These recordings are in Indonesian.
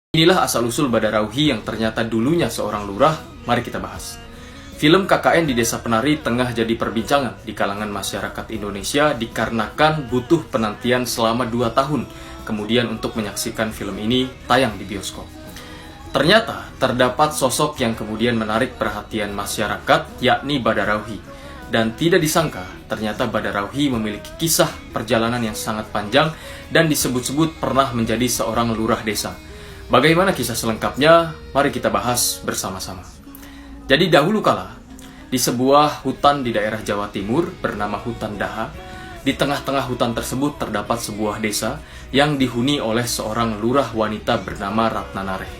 Inilah asal-usul Badarauhi yang ternyata dulunya seorang lurah, mari kita bahas. Film KKN di Desa Penari tengah jadi perbincangan di kalangan masyarakat Indonesia dikarenakan butuh penantian selama 2 tahun kemudian untuk menyaksikan film ini tayang di bioskop. Ternyata terdapat sosok yang kemudian menarik perhatian masyarakat, yakni Badarauhi. Dan tidak disangka, ternyata Badarauhi memiliki kisah perjalanan yang sangat panjang dan disebut-sebut pernah menjadi seorang lurah desa. Bagaimana kisah selengkapnya? Mari kita bahas bersama-sama. Jadi dahulu kala, di sebuah hutan di daerah Jawa Timur bernama Hutan Daha, di tengah-tengah hutan tersebut terdapat sebuah desa yang dihuni oleh seorang lurah wanita bernama Ratnanareh.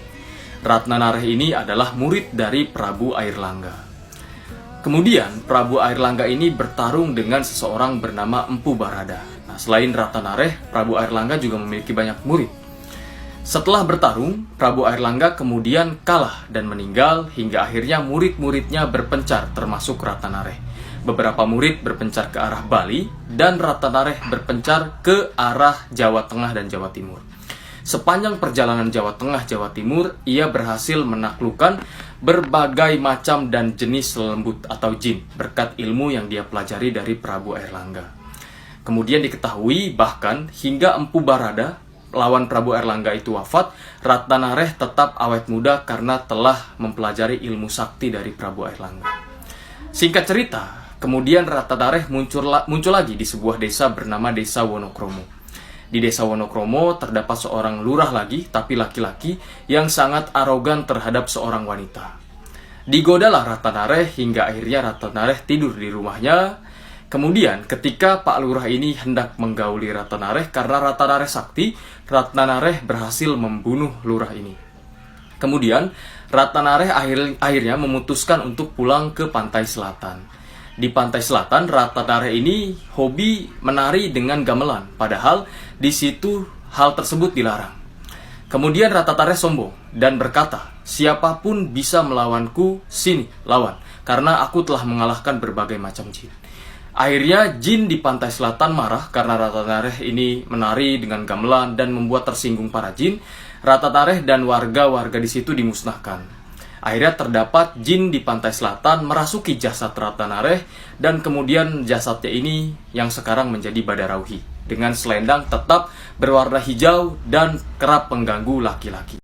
Ratnanareh ini adalah murid dari Prabu Airlangga. Kemudian Prabu Airlangga ini bertarung dengan seseorang bernama Empu Barada. Nah, selain Ratnanareh, Prabu Airlangga juga memiliki banyak murid. Setelah bertarung, Prabu Airlangga kemudian kalah dan meninggal hingga akhirnya murid-muridnya berpencar termasuk Ratnanareh. Beberapa murid berpencar ke arah Bali dan Ratnanareh berpencar ke arah Jawa Tengah dan Jawa Timur. Sepanjang perjalanan Jawa Tengah, Jawa Timur, ia berhasil menaklukkan berbagai macam dan jenis lembut atau jin berkat ilmu yang dia pelajari dari Prabu Airlangga. Kemudian diketahui bahkan hingga Empu Barada, lawan Prabu Airlangga itu wafat, Ratnanareh tetap awet muda karena telah mempelajari ilmu sakti dari Prabu Airlangga. Singkat cerita, kemudian Ratnanareh muncul lagi di sebuah desa bernama Desa Wonokromo. Di Desa Wonokromo terdapat seorang lurah lagi, tapi laki-laki, yang sangat arogan terhadap seorang wanita. Digodalah Ratnanareh hingga akhirnya Ratnanareh tidur di rumahnya. Kemudian ketika Pak Lurah ini hendak menggauli Ratnanareh karena Ratnanareh sakti, Ratnanareh berhasil membunuh lurah ini. Kemudian Ratnanareh akhirnya memutuskan untuk pulang ke pantai selatan. Di pantai selatan, Ratnanareh ini hobi menari dengan gamelan, padahal di situ hal tersebut dilarang. Kemudian Ratnanareh sombong dan berkata, "Siapapun bisa melawanku, sini lawan, karena aku telah mengalahkan berbagai macam jin." Akhirnya jin di pantai selatan marah karena Ratnanareh ini menari dengan gamelan dan membuat tersinggung para jin. Ratnanareh dan warga-warga di situ dimusnahkan. Akhirnya terdapat jin di pantai selatan merasuki jasad Ratnanareh dan kemudian jasadnya ini yang sekarang menjadi Badarauhi dengan selendang tetap berwarna hijau dan kerap mengganggu laki-laki.